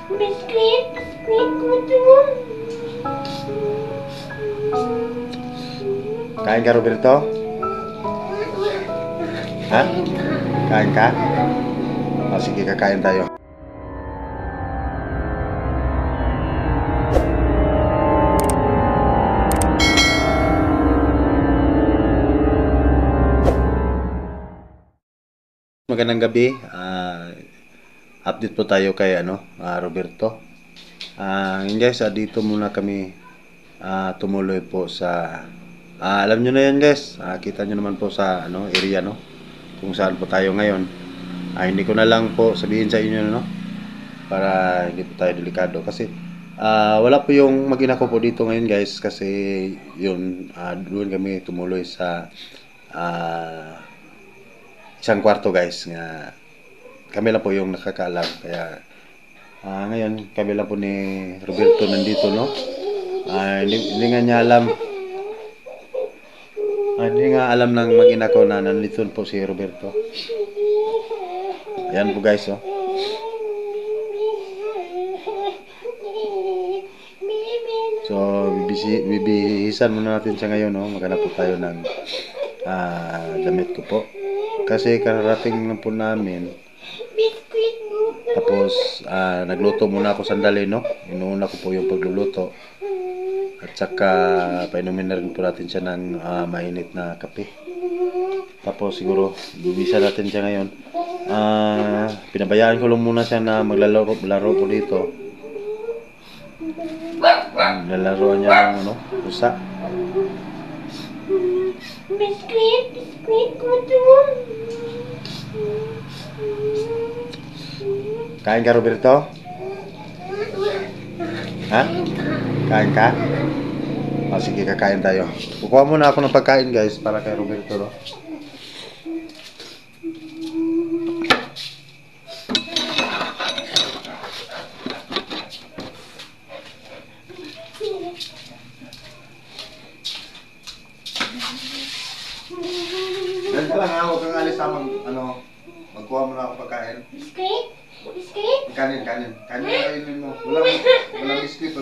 Biskuit, biskuit ko doon. Kain ka, Roberto? Ha? Kain ka? O, sige, kakain tayo. Magandang gabi. Update po tayo kay Roberto. Yun guys, dito muna kami tumuloy po sa alam nyo na yan guys. Kita nyo naman po sa area kung saan po tayo ngayon. Hindi ko na lang po sabihin sa inyo para hindi po tayo delikado kasi wala po yung mag-ina ko po dito ngayon guys kasi yun doon kami tumuloy sa isang kwarto guys nga kami lang po yung nakakaalam kaya ngayon kami lang po ni Roberto nandito hindi nga niya alam hindi nga alam ng mag-ina ko na nandito po si Roberto. Ayan po guys so bibihisan muna natin siya ngayon maghanap po tayo ng damit ko po kasi kararating na po namin. Tapos nagluto muna ako sandali inuuna ko po yung pagluluto at saka painumin na rin po natin siya ng mainit na kape. Tapos siguro bibisa natin siya ngayon. Pinabayaan ko lang muna siya na maglalaro po dito. Lalaroan niya ng pusa. Biskuit, biskuit ko doon. Kain ka, Roberto? Ha? Kain ka? O, sige, kakain tayo. Kukuha muna ako ng pagkain, guys, para kay Roberto, Diyan ka lang huwag kang alis magkuha muna ako pagkain. Biskuit? Biskuit? Kanin na kainin mo. Walang biskuit.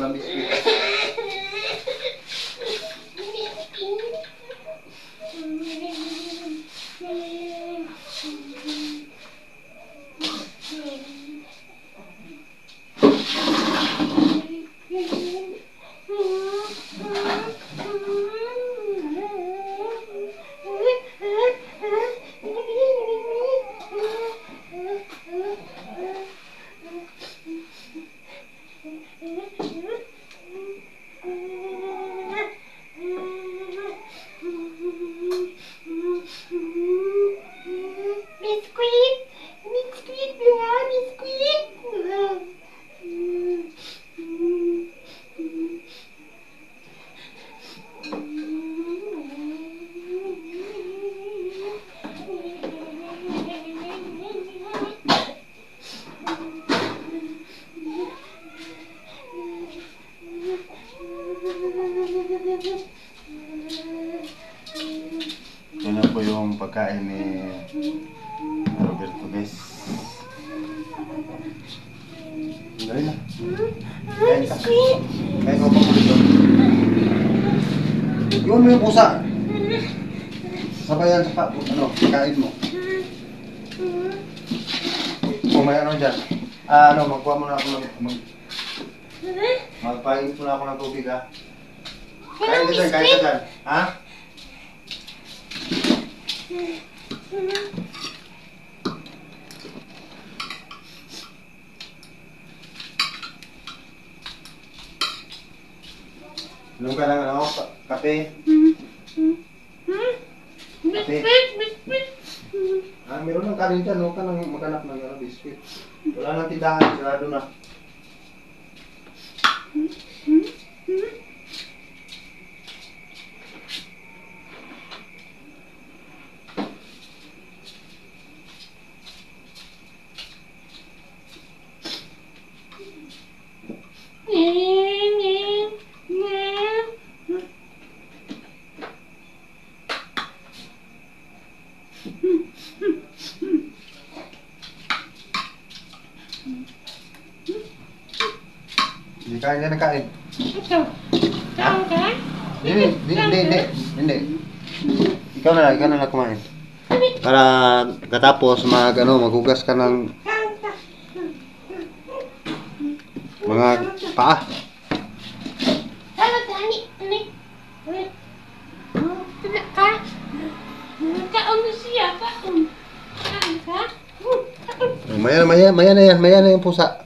Yan po yung pagkain ni Roberto guys. Dali na. Kain ka. Kain ka pa po dito. Yun mo yung pusa. Sabayan sa kain mo. Kung may dyan. Magkuha muna ako magpainit muna ako ng tubig Kain ka dyan. Ha? Inom ka ng kape? Kape? Meron ng kanin dyan, huwag ka nang maghanap ng biskuit. Wala nang tindahan, sarado na. Hindi kain na kain. Ito. Saan ka? Hindi. Ikaw na lang kumain. Para katapos maghugas ka ng Saan ka? mga paa. Saan ka? Ani? Tula ka? Kaon na siya. Kaon. Saan ka? Maya na yung pusa.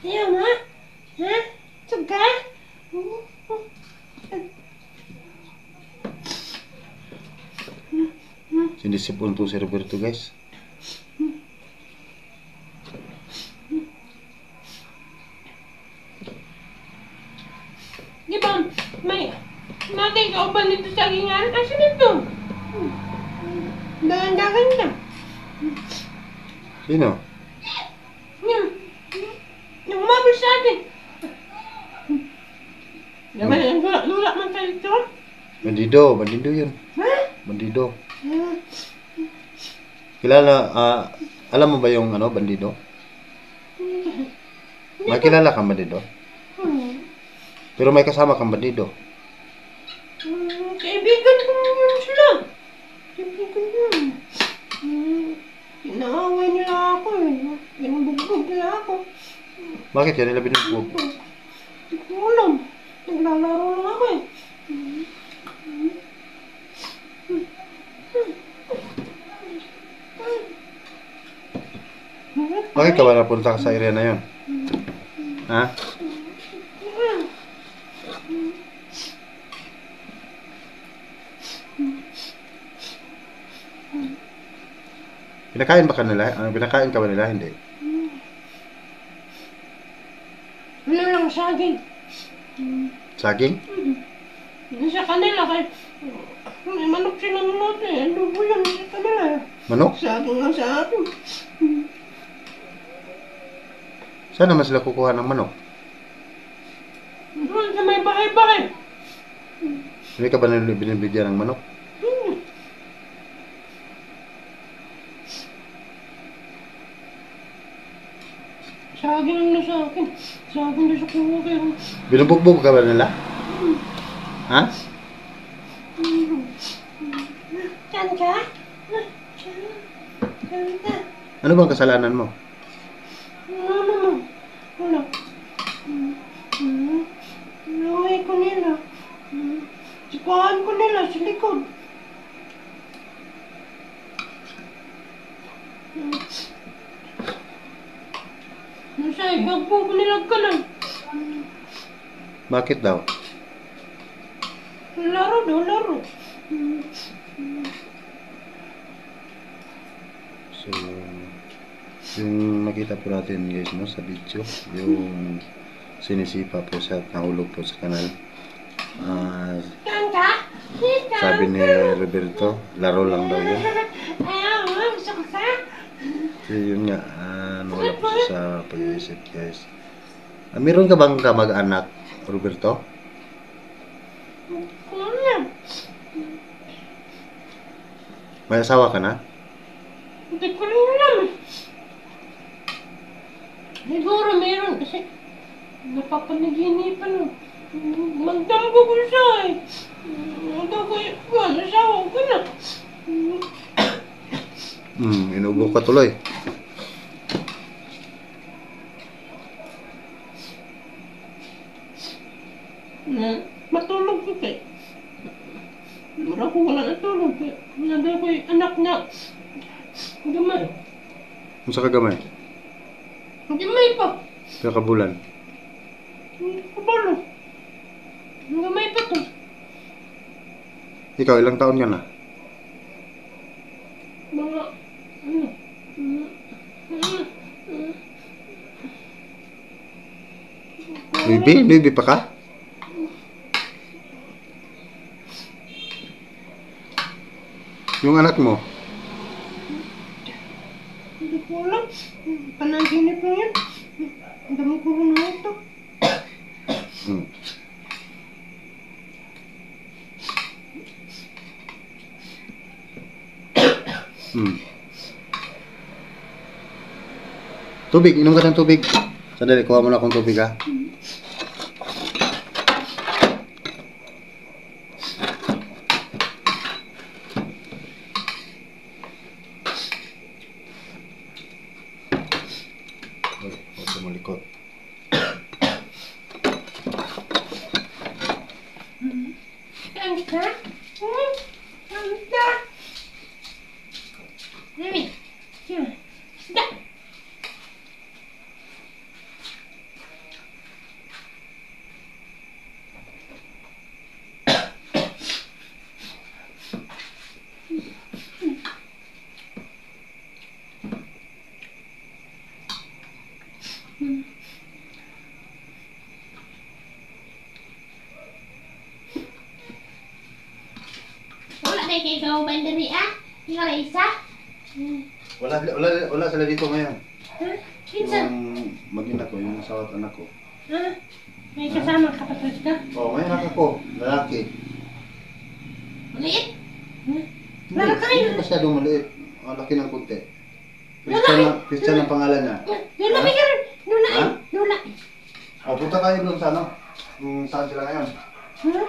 Ayaw ma? Ha? Suga? Sinisipon to si Roberto, guys. Di ba? May kauban dito sa gingan. Asan ito? Dahan-dahan na. Sino? Yung umabot sa atin. Diba, lula man kayo ito? Bandido yun. Ha? Bandido. Kilala, alam mo ba yung bandido? May kilala kang bandido? Pero may kasama kang bandido. Kaibigan ko yun sila. Kaibigan yun. Inaaway nila ako eh. Binubugbog nila ako. Bakit yan nila binugbog? Hindi ko alam. Naglalaro lang ako eh. Bakit ka ba napunta sa area na yun? Ha? Pinakain ba kanila? Pinakain ka ba nila? Hindi. Ano lang saging. Saging? Sa kanila kay may manok sila natin eh. Ano po yun sa kanila eh. Manok? Saging lang sa atin. Saan naman sila kukuha ng manok? Doon sa may bahay-bahay. Hindi ka ba nila binibigyan ng manok? Saging na sa akin. Saging na sa kuha kayo. Binubugbog ka ba nila? Ha? Saan ka? Saan ka? Ano bang kasalanan mo? Ano naman? Wala. Naway ko nila. Sikuhaan ko nila sa likod. Nasa'y hagpo ko nilang kanan. Bakit daw? Laro daw, laro. So, yung nakita po natin guys sa video, yung sinisipa po sa nahulog po sa kanal. Saan ka? Sabi ni Roberto, laro lang daw yun. Ayaw, gusto ko sa? So, yun nga, wala po siya sa pag-iisip guys. Meron ka bang kamag-anak, Roberto? Wala. May asawa ka na? Hindi ko rin alam. Siguro meron kasi napapanaginipan. Magdamgo ko siya eh. Asawa ko na. Inubo ka tuloy. Matulog ko kay. Mura ko wala natulog kay. Nada ko yung anak na. Gamay. Kung sa kagamay? Gamay pa. Kakabulan? Kabalo. Gamay pa to. Ikaw, ilang taon ka na? Mga Baby pa ka? Yung anak mo? Hindi ko alam. Panaginip lang yan. Ang dami ko rin na ito. Tubig, inom ka ng tubig. Sandali, kuha mo na akong tubig ha. Huwag sumalikot. Saan ka? Saan ka? Mami. Yan. Isda. Wala na kayo kauban dari Ikaw na isa? Wala sila dito ngayon. Ha? Pinsan? Yung mag-ina ko, yung asawa at anak ko. Ha? May kasama kapatid ka? Oh, may anak ako, lalaki. Maliit? Ha? Hindi, Lalaki? hindi masyadong maliit. Laki ng kunti. Lalaki? Christian ang pangalan niya. Lula ka rin! Lula Ha? Lula! Oh, punta tayo doon sa ano? Saan sila ngayon? Ha?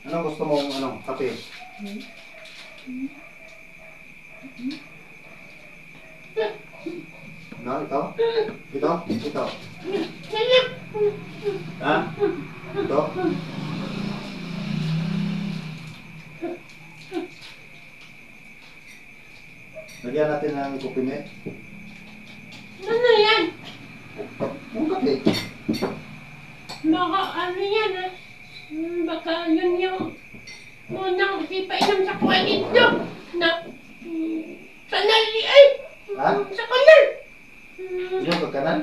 Anong gusto mong kape? No, ito? Ito? Ito? Ha? Ito? Lagyan natin ng kupime. Ano yan? Yung kape. Baka ano yan baka yun yung munang ipainom sa kuha dito na kanal ay Ha? sa kanal. Yung pagkanan?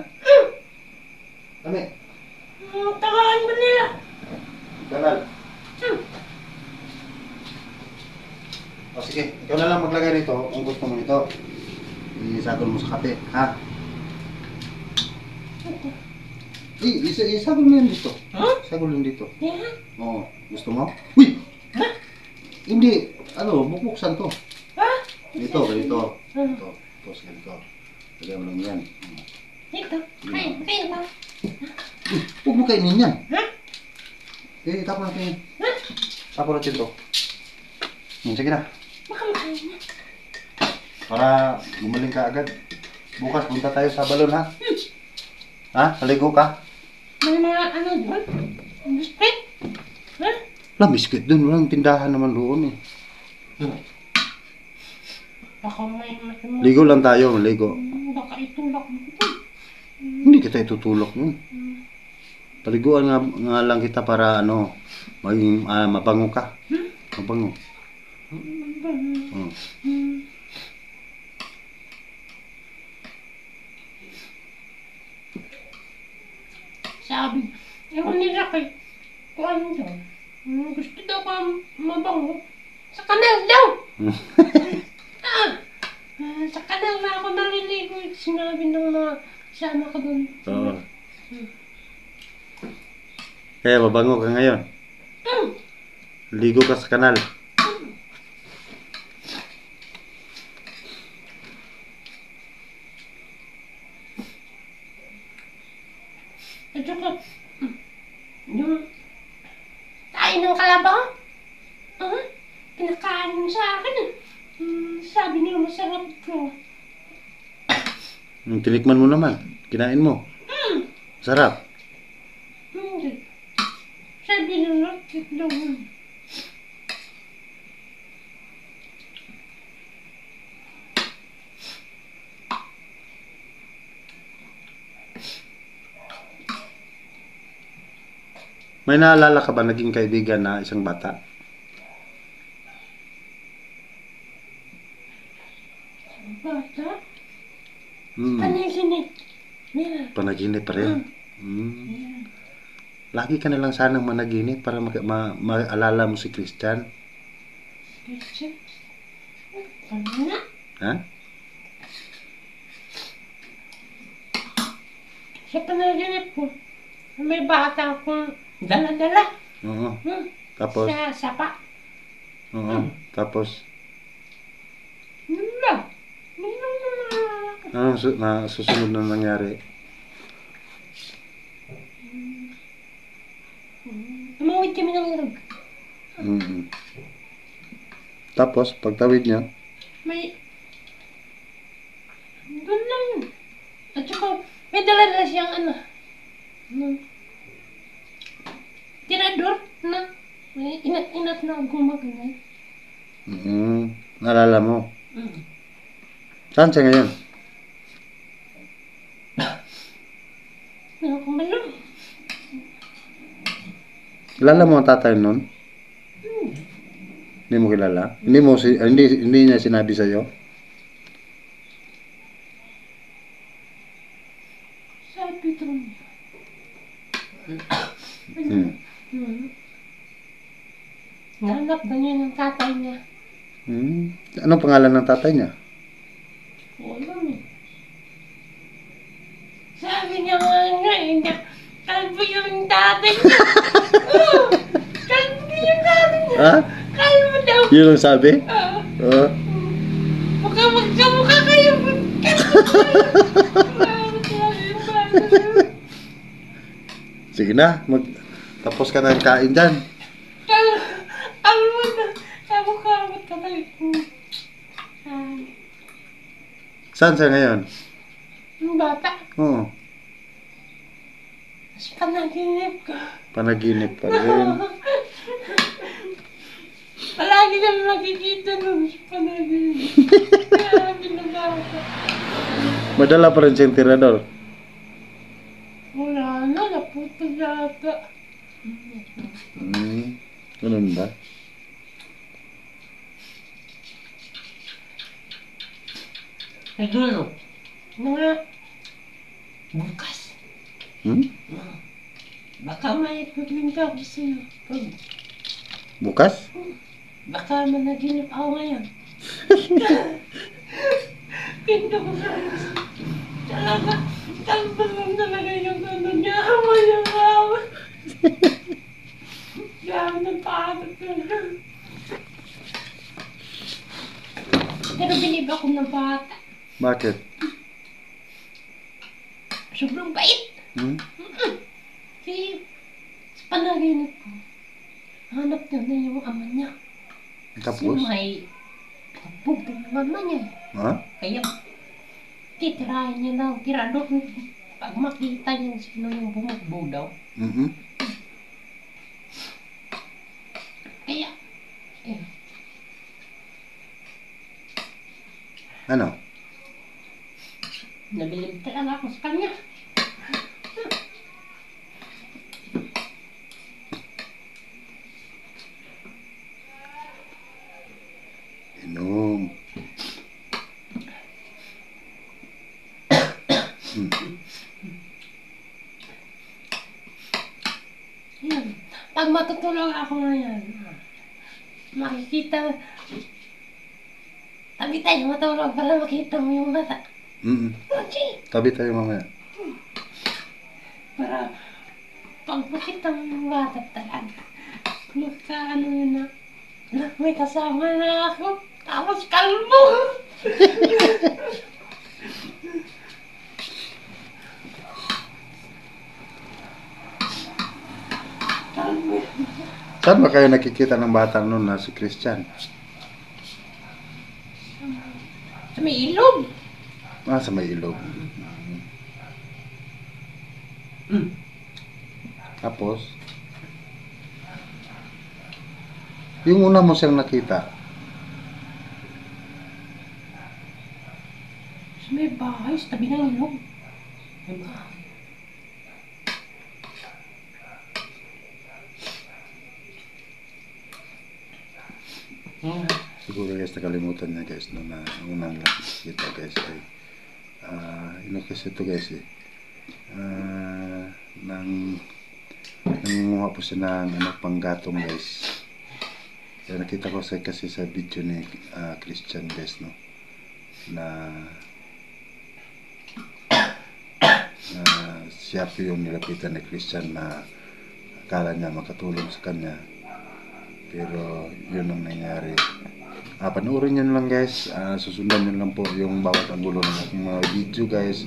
Kami. Tagaan mo nila. Kanal. O sige, ikaw na lang maglagay nito kung gusto mo nito. Isagol mo sa kape, ha? Isagol mo yan dito. Ha? Isagol yan dito. Yan. Oo, gusto mo? Uy! Ha? Hindi, bubuksan to. Ha? Dito, ganito. Ito, tapos ganito. Lagyan mo lang yan. Dito. Kain ba? Uy, huwag mo kainin yan. Ha? Tapon natin yan. Ha? Tapon natin to. Sige na. Baka makain na. Para gumaling ka agad. Bukas punta tayo sa balon, ha? Ha? Naligo ka? May mga ano doon? Biscuit? Ha? Wala, biscuit dun. Walang tindahan naman doon eh. Baka may Ligo lang tayo, maligo. Baka itulak mo. Hindi kita itutulok nun. Paliguan nga lang kita para maging mabango ka. Mabango. Sabi, ewan nila kay kung ano daw. Gusto daw ka mabango. Sa kanal daw! Sa kanal na ako naliligo. Sinabi ng mga sama ka doon. Oo. Kaya mabango ka ngayon. Ligo ka sa kanal. At saka, yung kain ng kalabaw, pinakain mo sa akin sabi nila masarap ko. Tinikman mo naman. Kinain mo. Sarap. Hindi. Sabi nila, cute daw yun. May naalala ka ba naging kaibigan na isang bata? Bata? Hmm. Panaginip. Yeah. Panaginip pa rin. Yeah. Lagi ka na lang sanang managinip para maalala mo si Christian. Christian? Ano na? Ha? Sa panaginip ko, may bata akong dala-dala. Oo. Hmm. Tapos? Sa sapa. Oo. Tapos? Yun lang. Yun lang naman naalala ko. Anong susunod na nangyari? Tumawid kami ng irog. Tapos, pagtawid niya, May... Doon lang yun. At saka, may dala-dala siyang ano. Tirador na. May inat-inat na gumagana. naalala mo. Saan siya ngayon? Nakakamalong. Kilala mo ang tatay nun? Hindi mo kilala? Hindi niya sinabi sa iyo? Sabi ito niya. Nahanap na niya ng tatay niya. Anong pangalan ng tatay niya? Wala niya. Sabi niya nga, kalbo yung tatay niya. Kalbo yung tatay niya. Ha? Kalbo daw. Yun ang sabi? Oo. Baka magkamukha kayo. Sige na, tapos ka na kain dyan. Kalbo na. Kamukha ka balik. Saan siya ngayon? Yung bata. Oo. Mas panaginip ka. Panaginip pa rin. Palagi kami makikita nun sa panaginip. Kaya binabata. Madala pa rin siyang tirador. Wala na, naputol yata. Ganun ba? Siguro, mga bukas. Baka may paglinta ako sa'yo. Bukas? Baka managinip ako ngayon. Pinto ko sa talaga, kalbo lang talaga yung ano niya. Hawa yung hawa. Grabe ng paano talaga. Pero bilib ako ng bata. Bakit? Sobrang bait. Kasi sa panaginip ko, hanap niya na yung ama niya. Tapos? Kasi may pagbubog ng mama niya. Ha? Kaya titirahin niya lang. Tirador. Pag makita niya sino yung bumugbog daw. Kaya, Ano? nabilib talaga ako sa kanya. Inom. Yan. Pag matutulog ako ngayon, makikita, tabi tayo matulog para makita mo yung bata. Okay. Tabi tayo mamaya. Para pag makita mo yung bata talaga, ano yun na, may kasama na ako, tapos kalbo. Kalbo. Saan ba kayo nakikita ng batang noon na si Christian? Sa may ilog. Sa may ilog. Tapos, yung una mo siyang nakita, Sa may bahay, sa tabi ng ilog. May bahay. siguro guys nakalimutan niya guys no, na unang nakikita guys ay kasi ito guys nangunguha po siya ng panggatong guys. Kaya nakita ko kasi sa video ni Christian guys, no, na siya po yung nilapitan ni Christian na akala niya makatulong sa kanya, pero yun ang nangyari. Panoorin nyo lang guys, susundan nyo lang po yung bawat anggulo ng aking mga video guys,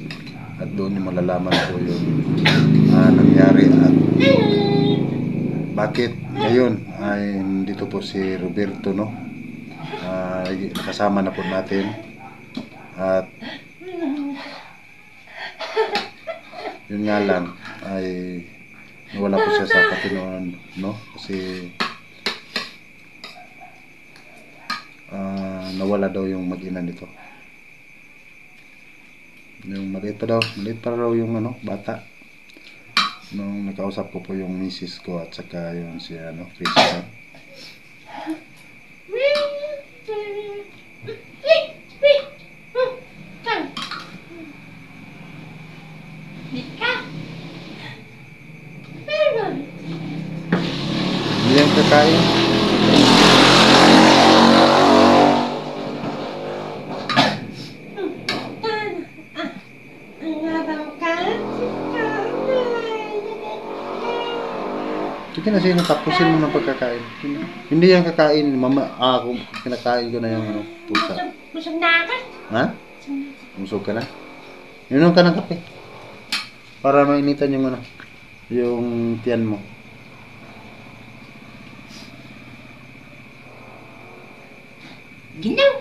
at doon nyo malalaman po yung nangyari at bakit ngayon ay dito po si Roberto, no, kasama na po natin. At yun nga lang ay nawala po siya sa Panginoon, no, kasi nawala daw yung mag-ina nito. Yung maliit pa raw yung bata. Nung nakausap ko po yung misis ko at saka yung si Christian. Hindi yan kakain. Sige na, sino tapusin mo ng pagkakain. Hindi yan kakain, mama. Kung kinakain ko na yung pusa. Busog na ako. Ha? Busog ka na? Inom ka ng kape. Para mainitan yung yung tiyan mo. Ginaw.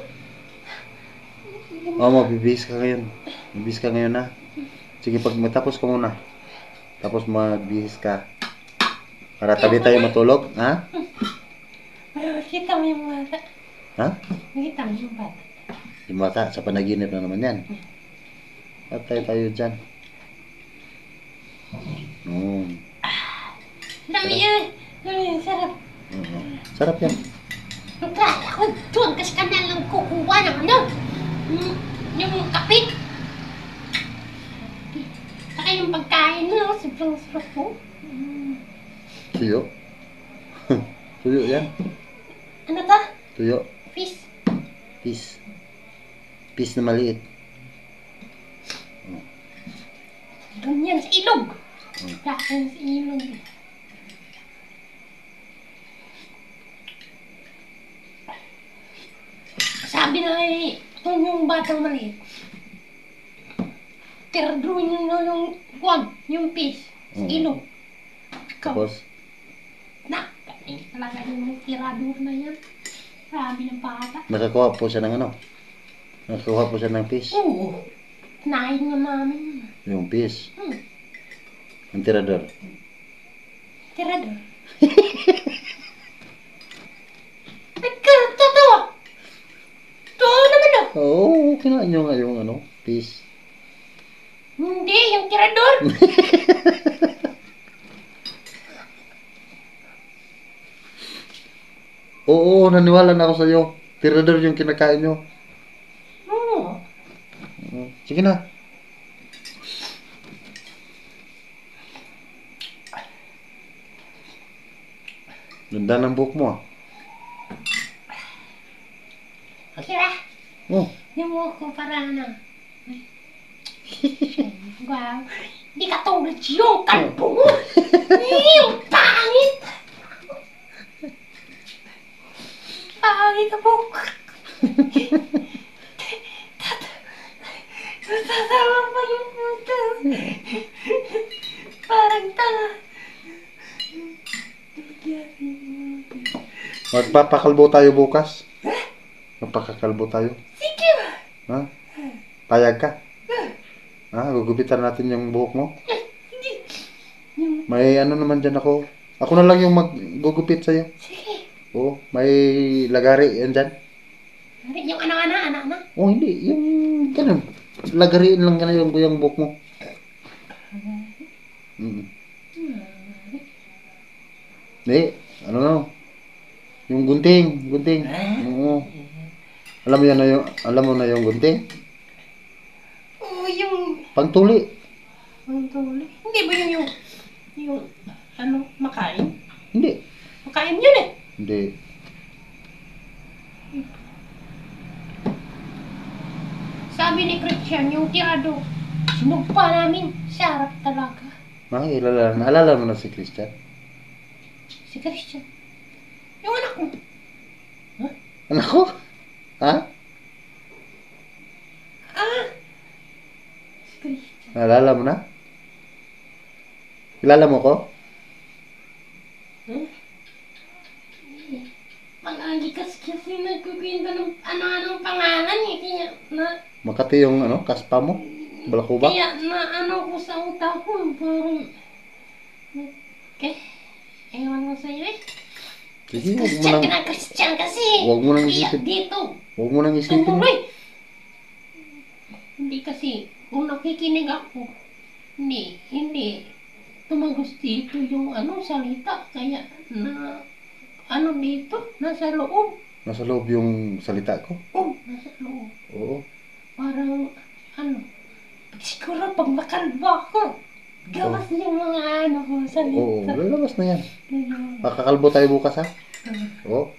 Mabibihis ka ngayon. Mabibihis ka ngayon, ha? Sige, pag matapos ka muna. Tapos magbihis ka. Para tabi tayo matulog, ha? Kita mo yung bata. Ha? Kita mo yung bata. Yung bata, sa panaginip na naman yan. Patay tayo dyan. Dami yan. Sarap. Sarap yan. Nagkala ako doon kasi ka na lang kukuha ng yung kape. Saka yung pagkain mo, sobrang sarap po. Tuyo. Tuyo yan. Ano to? Tuyo. Fish. Fish. Fish na maliit. Doon yan sa ilog. Bakit sa ilog? Sabi na yung batang maliit. Tiradruin yung fish sa ilog. Tapos? Talaga yung tirador na yan. Sabi ng bata. Nakakuha po siya ng Nakakuha po siya ng fish. Oo. Nahin nga namin. Yung fish. Ang tirador. Tirador. Totoo. Totoo naman daw. Oo, kinain nyo nga yung fish. Hindi, yung tirador. Oo, naniwala na ako sa iyo. Tirador yung kinakain nyo. Oo. Sige na. Ganda ng buhok mo, ah. Okay ba? Oh. Yung mo ko para na. Wow. Hindi ka tulad yung kalbo mo. Yung pangit. Pangit ka po. Sasama pa yung puto. Parang tanga. Magpapakalbo tayo bukas. Magpakakalbo tayo. Sige ba? Ha? Payag ka? Ha? Gugupitan natin yung buhok mo? Hindi. May naman dyan ako. Ako na lang yung maggugupit sa'yo. Sige. Oo, may lagari yan dyan. Yung anak-anak? Oh, hindi. Yung ganun. Lagariin lang ka yung buhok mo. Hindi. Ano na? Yung gunting. Oo. Alam mo na yung gunting? Oo, yung... Pangtuli. Pangtuli? Hindi ba yung makain? Hindi. Makain yun eh. Hindi. Sabi ni Christian, yung tirado, sinugpa namin. Sa harap talaga. Naalala mo na si Christian? Si Christian. Yung anak mo. Anak ko? Ha? Si Christian. Naalala mo na? Kilala mo ko? Palagi kasi nagkukwento ng ano-anong pangalan eh. Kaya Makati yung kaspa mo? Balakuba? kaya ko sa utak ko. Parang, ewan ko sa'yo eh. Sige, huwag mo Christian nang, ka na, Christian kasi. huwag mo nang Kaya isipin. dito. Huwag mo nang isipin. Tuloy. Hindi kasi, kung nakikinig ako, hindi tumagos dito yung salita. Kaya dito, nasa loob. Nasa loob yung salita ko? Nasa loob. Oo. Parang, siguro pag makalbo ako, gawas yung mga ko, salita. Oo, lalabas na yan. Ayun. Makakalbo tayo bukas, ha? Oo.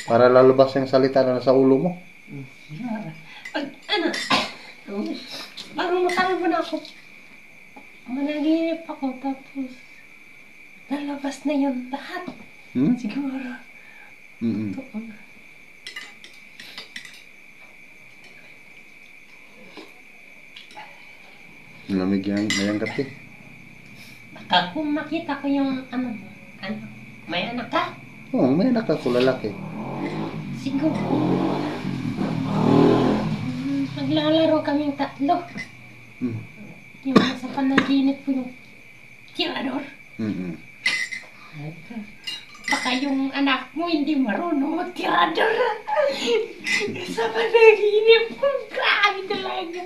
Para lalabas yung salita na nasa ulo mo. Pag, parang makalbo na ako. Managinip ako, tapos, lalabas na yun lahat. Siguro. Doon. Lamig yan, mayang kape. Baka kung makita ko yung may anak ka? Oo, may anak ako lalaki. Siguro. Maglalaro kaming tatlo. Yung nasa panaginip ko yung tirador. Baka yung anak mo hindi marunong mag-tirador. Sa panaginip ko, grabe talaga.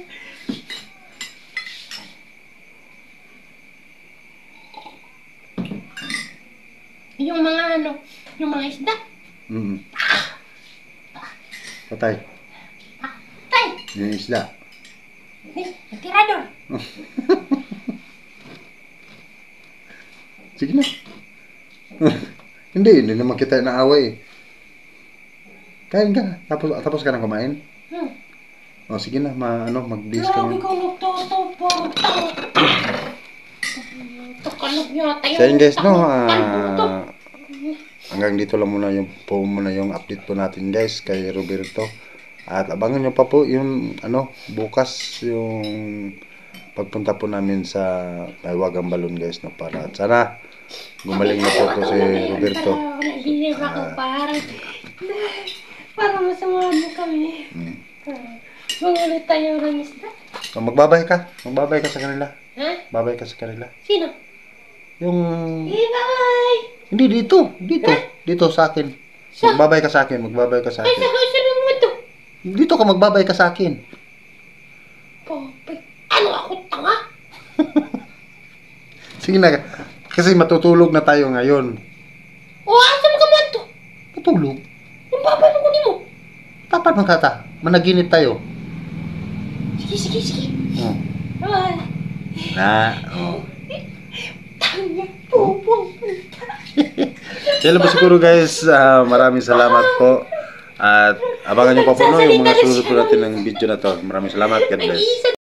Yung mga yung mga isda. Patay. Tay! Yung isda. Tirador. Sige na. Hindi naman kita naaway. Kain ka. Tapos ka na kumain? O sige na, mag-bis ka Grabe na. ka nagtotopo. Takalog yata yung So yun guys, kalbuto. hanggang dito lang muna yung update po natin guys kay Roberto. At abangan nyo pa po yung bukas yung pagpunta po namin sa Wagang Balon guys na para. At sana gumaling na po si Roberto. Nahinip ako parang masama mo kami. Mangulit tayo ng isda. Magbabay ka sa kanila. Ha? Babay ka sa kanila. Sino? Yung Bye! hindi dito sa akin. Magbabay ka sa akin. Ay, sino mo ito? Dito ka magbabay ka sa akin. Popay. Ano ako, tanga? Sige na. Kasi matutulog na tayo ngayon. Asan ka mo ito? Matulog? Yung paano ko mo? Dapat magkata. Managinip tayo. Sige. Oh. Bye. Tanga po. Kaya po siguro guys, maraming salamat po. At abangan nyo pa po yung mga sunod po natin ng video na to. Maraming salamat. God bless.